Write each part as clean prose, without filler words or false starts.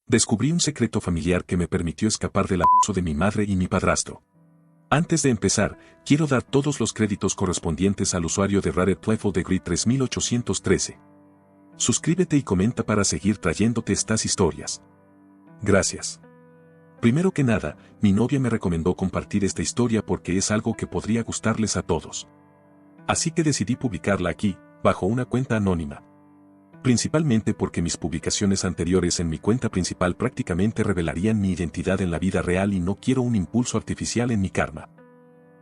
Descubrí un secreto familiar que me permitió escapar del abuso de mi madre y mi padrastro. Antes de empezar, quiero dar todos los créditos correspondientes al usuario de Rare TOEFL Degree 3813. Suscríbete y comenta para seguir trayéndote estas historias. Gracias. Primero que nada, mi novia me recomendó compartir esta historia porque es algo que podría gustarles a todos. Así que decidí publicarla aquí, bajo una cuenta anónima. Principalmente porque mis publicaciones anteriores en mi cuenta principal prácticamente revelarían mi identidad en la vida real y no quiero un impulso artificial en mi karma.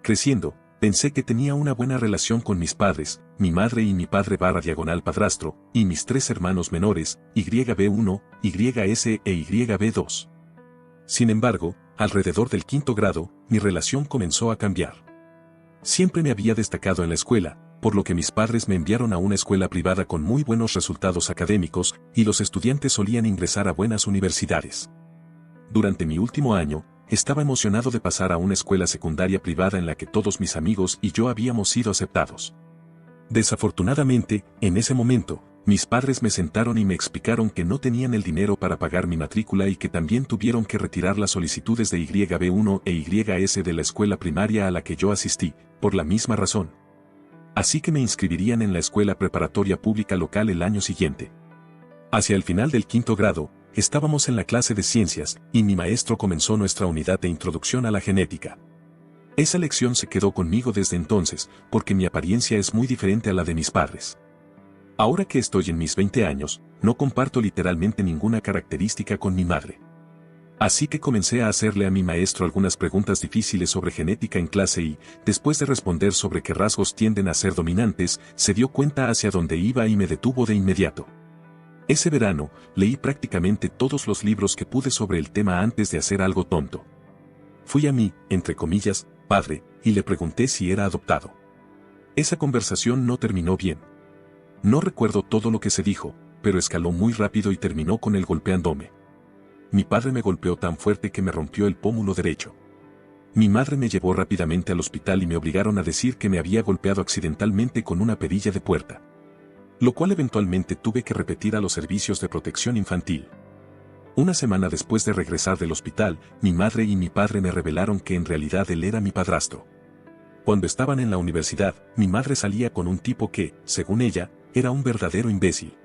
Creciendo, pensé que tenía una buena relación con mis padres, mi madre y mi padre / padrastro, y mis 3 hermanos menores, YB1, YS e YB2. Sin embargo, alrededor del 5º grado, mi relación comenzó a cambiar. Siempre me había destacado en la escuela, por lo que mis padres me enviaron a una escuela privada con muy buenos resultados académicos, y los estudiantes solían ingresar a buenas universidades. Durante mi último año, estaba emocionado de pasar a una escuela secundaria privada en la que todos mis amigos y yo habíamos sido aceptados. Desafortunadamente, en ese momento, mis padres me sentaron y me explicaron que no tenían el dinero para pagar mi matrícula y que también tuvieron que retirar las solicitudes de YB1 e YS de la escuela primaria a la que yo asistí, por la misma razón. Así que me inscribirían en la escuela preparatoria pública local el año siguiente. Hacia el final del 5º grado, estábamos en la clase de ciencias, y mi maestro comenzó nuestra unidad de introducción a la genética. Esa lección se quedó conmigo desde entonces, porque mi apariencia es muy diferente a la de mis padres. Ahora que estoy en mis 20 años, no comparto literalmente ninguna característica con mi madre. Así que comencé a hacerle a mi maestro algunas preguntas difíciles sobre genética en clase y, después de responder sobre qué rasgos tienden a ser dominantes, se dio cuenta hacia dónde iba y me detuvo de inmediato. Ese verano, leí prácticamente todos los libros que pude sobre el tema antes de hacer algo tonto. Fui a mi, entre comillas, padre, y le pregunté si era adoptado. Esa conversación no terminó bien. No recuerdo todo lo que se dijo, pero escaló muy rápido y terminó con él golpeándome. Mi padre me golpeó tan fuerte que me rompió el pómulo derecho. Mi madre me llevó rápidamente al hospital y me obligaron a decir que me había golpeado accidentalmente con una perilla de puerta. Lo cual eventualmente tuve que repetir a los servicios de protección infantil. Una semana después de regresar del hospital, mi madre y mi padre me revelaron que en realidad él era mi padrastro. Cuando estaban en la universidad, mi madre salía con un tipo que, según ella, era un verdadero imbécil.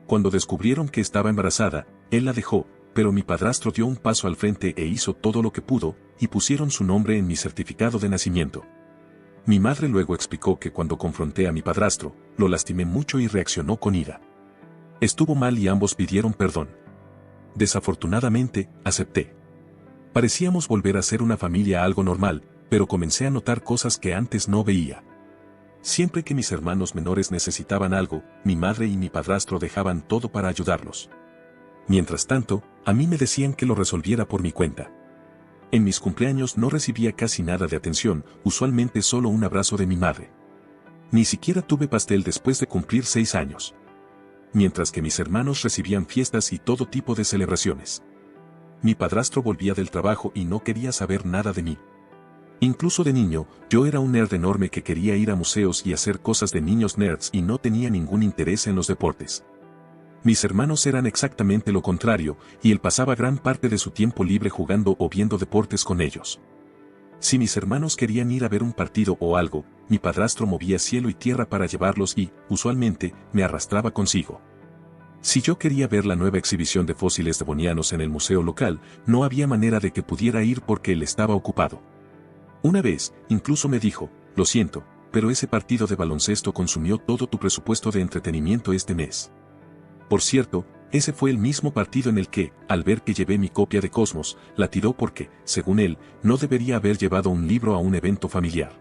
Cuando descubrieron que estaba embarazada, él la dejó, pero mi padrastro dio un paso al frente e hizo todo lo que pudo, y pusieron su nombre en mi certificado de nacimiento. Mi madre luego explicó que cuando confronté a mi padrastro, lo lastimé mucho y reaccionó con ira. Estuvo mal y ambos pidieron perdón. Desafortunadamente, acepté. Parecíamos volver a ser una familia algo normal, pero comencé a notar cosas que antes no veía. Siempre que mis hermanos menores necesitaban algo, mi madre y mi padrastro dejaban todo para ayudarlos. Mientras tanto, a mí me decían que lo resolviera por mi cuenta. En mis cumpleaños no recibía casi nada de atención, usualmente solo un abrazo de mi madre. Ni siquiera tuve pastel después de cumplir 6 años. Mientras que mis hermanos recibían fiestas y todo tipo de celebraciones. Mi padrastro volvía del trabajo y no quería saber nada de mí. Incluso de niño, yo era un nerd enorme que quería ir a museos y hacer cosas de niños nerds y no tenía ningún interés en los deportes. Mis hermanos eran exactamente lo contrario, y él pasaba gran parte de su tiempo libre jugando o viendo deportes con ellos. Si mis hermanos querían ir a ver un partido o algo, mi padrastro movía cielo y tierra para llevarlos y, usualmente, me arrastraba consigo. Si yo quería ver la nueva exhibición de fósiles devonianos en el museo local, no había manera de que pudiera ir porque él estaba ocupado. Una vez, incluso me dijo, lo siento, pero ese partido de baloncesto consumió todo tu presupuesto de entretenimiento este mes. Por cierto, ese fue el mismo partido en el que, al ver que llevé mi copia de Cosmos, la tiró porque, según él, no debería haber llevado un libro a un evento familiar.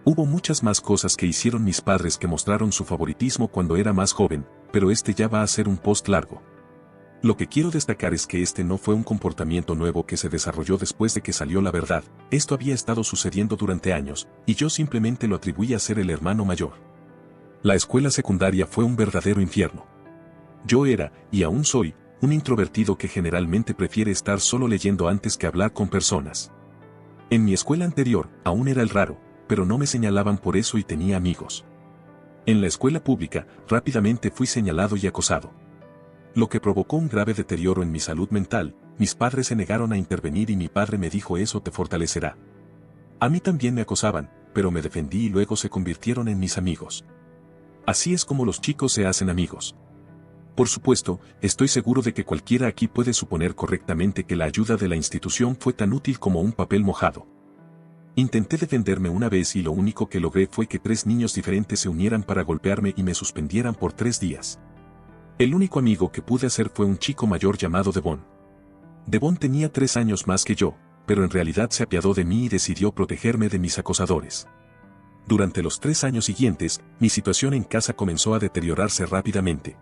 Hubo muchas más cosas que hicieron mis padres que mostraron su favoritismo cuando era más joven, pero este ya va a ser un post largo. Lo que quiero destacar es que este no fue un comportamiento nuevo que se desarrolló después de que salió la verdad, esto había estado sucediendo durante años, y yo simplemente lo atribuí a ser el hermano mayor. La escuela secundaria fue un verdadero infierno. Yo era, y aún soy, un introvertido que generalmente prefiere estar solo leyendo antes que hablar con personas. En mi escuela anterior, aún era el raro, pero no me señalaban por eso y tenía amigos. En la escuela pública, rápidamente fui señalado y acosado. lo que provocó un grave deterioro en mi salud mental. Mis padres se negaron a intervenir y mi padre me dijo: eso te fortalecerá. A mí también me acosaban, pero me defendí y luego se convirtieron en mis amigos. Así es como los chicos se hacen amigos. Por supuesto, estoy seguro de que cualquiera aquí puede suponer correctamente que la ayuda de la institución fue tan útil como un papel mojado. Intenté defenderme una vez y lo único que logré fue que 3 niños diferentes se unieran para golpearme y me suspendieran por 3 días. El único amigo que pude hacer fue un chico mayor llamado Devon. Devon tenía 3 años más que yo, pero en realidad se apiadó de mí y decidió protegerme de mis acosadores. Durante los 3 años siguientes, mi situación en casa comenzó a deteriorarse rápidamente.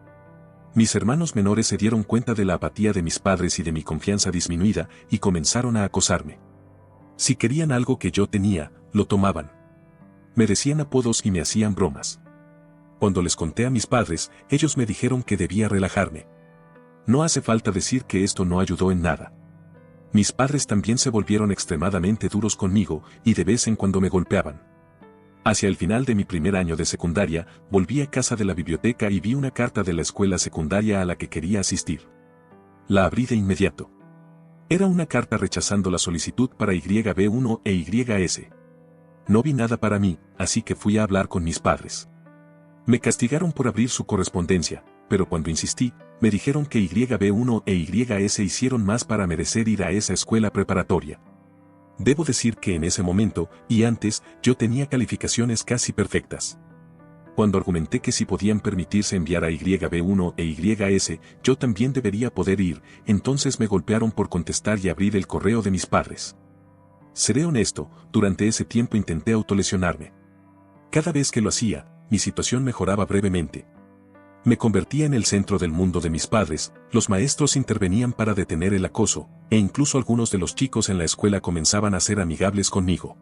Mis hermanos menores se dieron cuenta de la apatía de mis padres y de mi confianza disminuida, y comenzaron a acosarme. Si querían algo que yo tenía, lo tomaban. Me decían apodos y me hacían bromas. Cuando les conté a mis padres, ellos me dijeron que debía relajarme. No hace falta decir que esto no ayudó en nada. Mis padres también se volvieron extremadamente duros conmigo, y de vez en cuando me golpeaban. Hacia el final de mi primer año de secundaria, volví a casa de la biblioteca y vi una carta de la escuela secundaria a la que quería asistir. La abrí de inmediato. Era una carta rechazando la solicitud para YB1 e YS. No vi nada para mí, así que fui a hablar con mis padres. Me castigaron por abrir su correspondencia, pero cuando insistí, me dijeron que YB1 e YS hicieron más para merecer ir a esa escuela preparatoria. Debo decir que en ese momento, y antes, yo tenía calificaciones casi perfectas. Cuando argumenté que si podían permitirse enviar a YB1 e YS, yo también debería poder ir, entonces me golpearon por contestar y abrir el correo de mis padres. Seré honesto, durante ese tiempo intenté autolesionarme. Cada vez que lo hacía, mi situación mejoraba brevemente. Me convertía en el centro del mundo de mis padres, los maestros intervenían para detener el acoso, e incluso algunos de los chicos en la escuela comenzaban a ser amigables conmigo.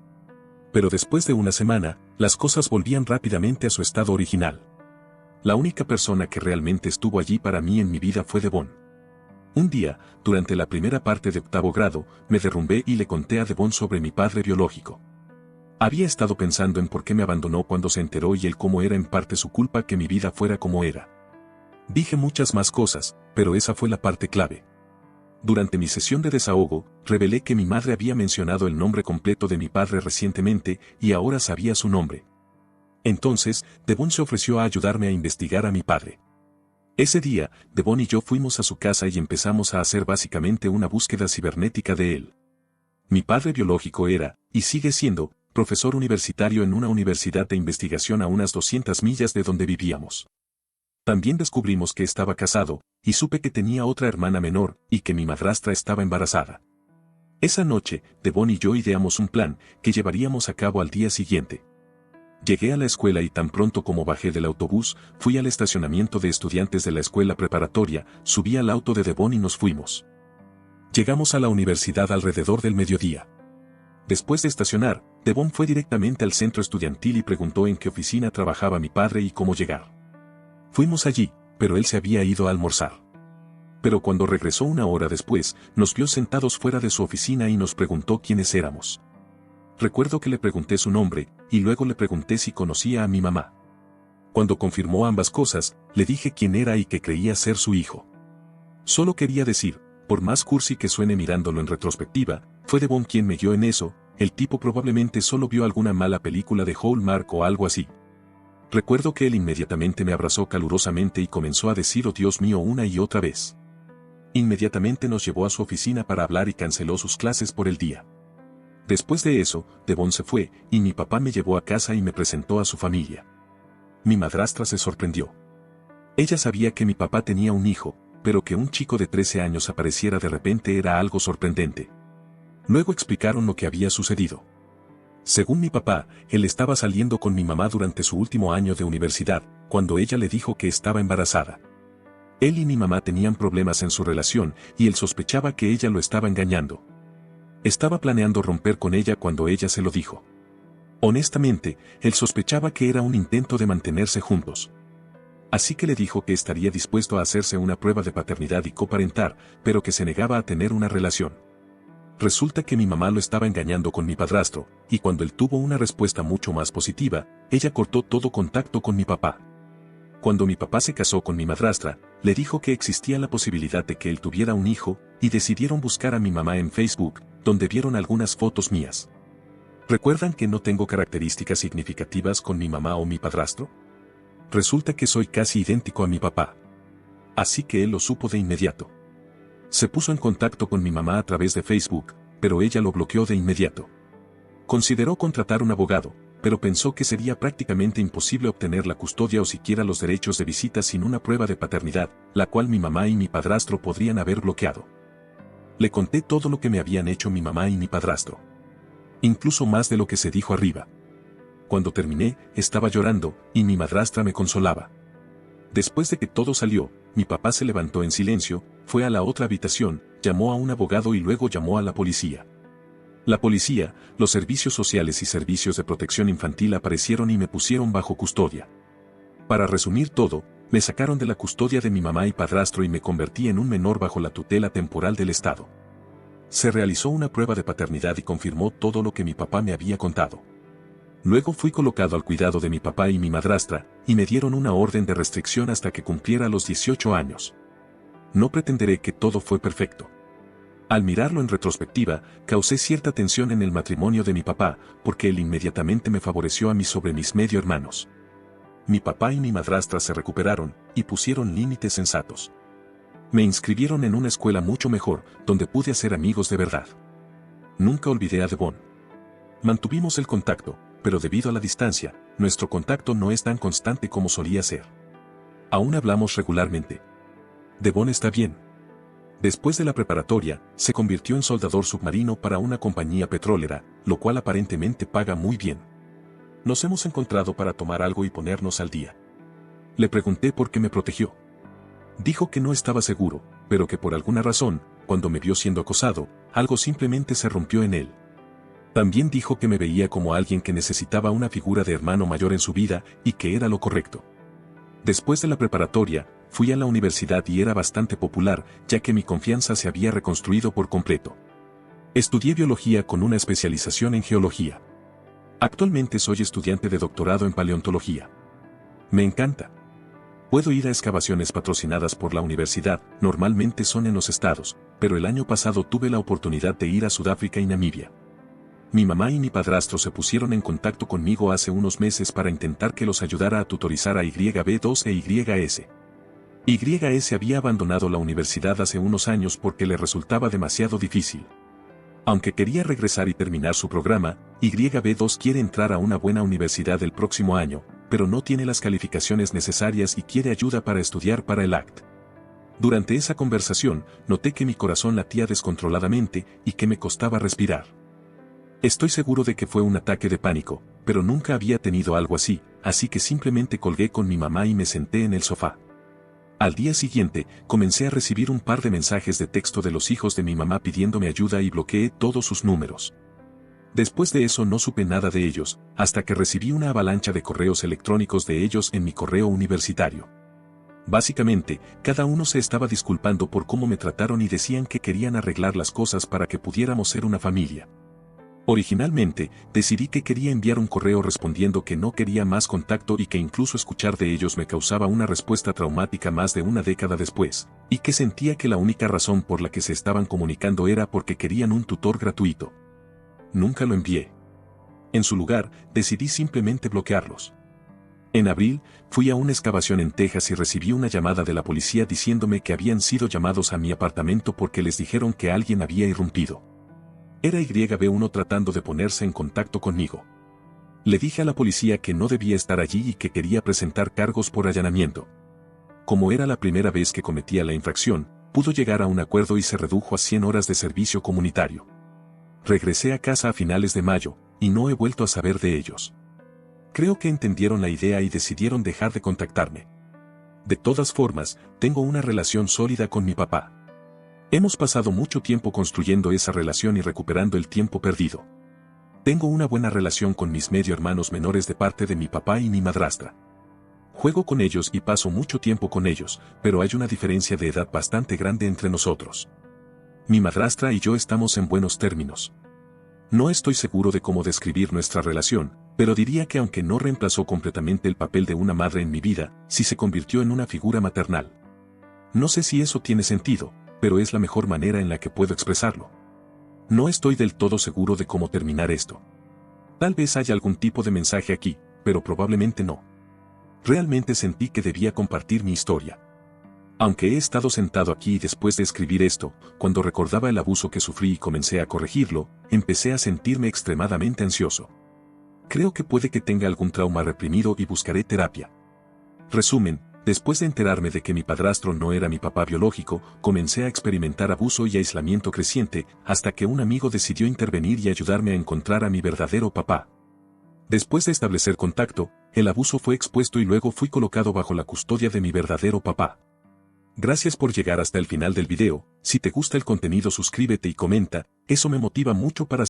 Pero después de una semana, las cosas volvían rápidamente a su estado original. La única persona que realmente estuvo allí para mí en mi vida fue Devon. Un día, durante la primera parte de 8º grado, me derrumbé y le conté a Devon sobre mi padre biológico. Había estado pensando en por qué me abandonó cuando se enteró y el cómo era en parte su culpa que mi vida fuera como era. Dije muchas más cosas, pero esa fue la parte clave. Durante mi sesión de desahogo, revelé que mi madre había mencionado el nombre completo de mi padre recientemente y ahora sabía su nombre. Entonces, Devon se ofreció a ayudarme a investigar a mi padre. Ese día, Devon y yo fuimos a su casa y empezamos a hacer básicamente una búsqueda cibernética de él. Mi padre biológico era, y sigue siendo, profesor universitario en una universidad de investigación a unas 200 millas de donde vivíamos. También descubrimos que estaba casado, y supe que tenía otra hermana menor, y que mi madrastra estaba embarazada. Esa noche, Devon y yo ideamos un plan, que llevaríamos a cabo al día siguiente. Llegué a la escuela y tan pronto como bajé del autobús, fui al estacionamiento de estudiantes de la escuela preparatoria, subí al auto de Devon y nos fuimos. Llegamos a la universidad alrededor del mediodía. Después de estacionar, Devon fue directamente al centro estudiantil y preguntó en qué oficina trabajaba mi padre y cómo llegar. Fuimos allí, pero él se había ido a almorzar. Pero cuando regresó una hora después, nos vio sentados fuera de su oficina y nos preguntó quiénes éramos. Recuerdo que le pregunté su nombre, y luego le pregunté si conocía a mi mamá. Cuando confirmó ambas cosas, le dije quién era y que creía ser su hijo. Solo quería decir, por más cursi que suene mirándolo en retrospectiva, fue Devon quien me guió en eso, el tipo probablemente solo vio alguna mala película de Hallmark o algo así. Recuerdo que él inmediatamente me abrazó calurosamente y comenzó a decir "oh Dios mío" una y otra vez. Inmediatamente nos llevó a su oficina para hablar y canceló sus clases por el día. Después de eso, Devon se fue, y mi papá me llevó a casa y me presentó a su familia. Mi madrastra se sorprendió. Ella sabía que mi papá tenía un hijo, pero que un chico de 13 años apareciera de repente era algo sorprendente. Luego explicaron lo que había sucedido. Según mi papá, él estaba saliendo con mi mamá durante su último año de universidad, cuando ella le dijo que estaba embarazada. Él y mi mamá tenían problemas en su relación, y él sospechaba que ella lo estaba engañando. Estaba planeando romper con ella cuando ella se lo dijo. Honestamente, él sospechaba que era un intento de mantenerse juntos. Así que le dijo que estaría dispuesto a hacerse una prueba de paternidad y coparentar, pero que se negaba a tener una relación. Resulta que mi mamá lo estaba engañando con mi padrastro, y cuando él tuvo una respuesta mucho más positiva, ella cortó todo contacto con mi papá. Cuando mi papá se casó con mi madrastra, le dijo que existía la posibilidad de que él tuviera un hijo, y decidieron buscar a mi mamá en Facebook, donde vieron algunas fotos mías. ¿Recuerdan que no tengo características significativas con mi mamá o mi padrastro? Resulta que soy casi idéntico a mi papá. Así que él lo supo de inmediato. Se puso en contacto con mi mamá a través de Facebook, pero ella lo bloqueó de inmediato. Consideró contratar un abogado, pero pensó que sería prácticamente imposible obtener la custodia o siquiera los derechos de visita sin una prueba de paternidad, la cual mi mamá y mi padrastro podrían haber bloqueado. Le conté todo lo que me habían hecho mi mamá y mi padrastro. Incluso más de lo que se dijo arriba. Cuando terminé, estaba llorando, y mi madrastra me consolaba. Después de que todo salió, mi papá se levantó en silencio, fue a la otra habitación, llamó a un abogado y luego llamó a la policía. La policía, los servicios sociales y servicios de protección infantil aparecieron y me pusieron bajo custodia. Para resumir todo, me sacaron de la custodia de mi mamá y padrastro y me convertí en un menor bajo la tutela temporal del Estado. Se realizó una prueba de paternidad y confirmó todo lo que mi papá me había contado. Luego fui colocado al cuidado de mi papá y mi madrastra, y me dieron una orden de restricción hasta que cumpliera los 18 años. No pretenderé que todo fue perfecto. Al mirarlo en retrospectiva, causé cierta tensión en el matrimonio de mi papá, porque él inmediatamente me favoreció a mí sobre mis medio hermanos. Mi papá y mi madrastra se recuperaron, y pusieron límites sensatos. Me inscribieron en una escuela mucho mejor, donde pude hacer amigos de verdad. Nunca olvidé a Devon. Mantuvimos el contacto, pero debido a la distancia, nuestro contacto no es tan constante como solía ser. Aún hablamos regularmente. Devon está bien. Después de la preparatoria, se convirtió en soldador submarino para una compañía petrolera, lo cual aparentemente paga muy bien. Nos hemos encontrado para tomar algo y ponernos al día. Le pregunté por qué me protegió. Dijo que no estaba seguro, pero que por alguna razón, cuando me vio siendo acosado, algo simplemente se rompió en él. También dijo que me veía como alguien que necesitaba una figura de hermano mayor en su vida y que era lo correcto. Después de la preparatoria, fui a la universidad y era bastante popular, ya que mi confianza se había reconstruido por completo. Estudié biología con una especialización en geología. Actualmente soy estudiante de doctorado en paleontología. Me encanta. Puedo ir a excavaciones patrocinadas por la universidad, normalmente son en los estados, pero el año pasado tuve la oportunidad de ir a Sudáfrica y Namibia. Mi mamá y mi padrastro se pusieron en contacto conmigo hace unos meses para intentar que los ayudara a tutorizar a YB2 e YS. YS había abandonado la universidad hace unos años porque le resultaba demasiado difícil. Aunque quería regresar y terminar su programa, YB2 quiere entrar a una buena universidad el próximo año, pero no tiene las calificaciones necesarias y quiere ayuda para estudiar para el ACT. Durante esa conversación, noté que mi corazón latía descontroladamente y que me costaba respirar. Estoy seguro de que fue un ataque de pánico, pero nunca había tenido algo así que simplemente colgué con mi mamá y me senté en el sofá. Al día siguiente, comencé a recibir un par de mensajes de texto de los hijos de mi mamá pidiéndome ayuda y bloqueé todos sus números. Después de eso no supe nada de ellos, hasta que recibí una avalancha de correos electrónicos de ellos en mi correo universitario. Básicamente, cada uno se estaba disculpando por cómo me trataron y decían que querían arreglar las cosas para que pudiéramos ser una familia. Originalmente, decidí que quería enviar un correo respondiendo que no quería más contacto y que incluso escuchar de ellos me causaba una respuesta traumática más de una década después, y que sentía que la única razón por la que se estaban comunicando era porque querían un tutor gratuito. Nunca lo envié. En su lugar, decidí simplemente bloquearlos. En abril, fui a una excavación en Texas y recibí una llamada de la policía diciéndome que habían sido llamados a mi apartamento porque les dijeron que alguien había irrumpido. Era YB1 tratando de ponerse en contacto conmigo. Le dije a la policía que no debía estar allí y que quería presentar cargos por allanamiento. Como era la primera vez que cometía la infracción, pudo llegar a un acuerdo y se redujo a 100 horas de servicio comunitario. Regresé a casa a finales de mayo, y no he vuelto a saber de ellos. Creo que entendieron la idea y decidieron dejar de contactarme. De todas formas, tengo una relación sólida con mi papá. Hemos pasado mucho tiempo construyendo esa relación y recuperando el tiempo perdido. Tengo una buena relación con mis medio hermanos menores de parte de mi papá y mi madrastra. Juego con ellos y paso mucho tiempo con ellos, pero hay una diferencia de edad bastante grande entre nosotros. Mi madrastra y yo estamos en buenos términos. No estoy seguro de cómo describir nuestra relación, Pero diría que aunque no reemplazó completamente el papel de una madre en mi vida, sí se convirtió en una figura maternal. No sé si eso tiene sentido, pero es la mejor manera en la que puedo expresarlo. No estoy del todo seguro de cómo terminar esto. Tal vez haya algún tipo de mensaje aquí, pero probablemente no. Realmente sentí que debía compartir mi historia. Aunque he estado sentado aquí después de escribir esto, cuando recordaba el abuso que sufrí y comencé a corregirlo, empecé a sentirme extremadamente ansioso. Creo que puede que tenga algún trauma reprimido y buscaré terapia. Resumen, después de enterarme de que mi padrastro no era mi papá biológico, comencé a experimentar abuso y aislamiento creciente, hasta que un amigo decidió intervenir y ayudarme a encontrar a mi verdadero papá. Después de establecer contacto, el abuso fue expuesto y luego fui colocado bajo la custodia de mi verdadero papá. Gracias por llegar hasta el final del video. Si te gusta el contenido, suscríbete y comenta, eso me motiva mucho para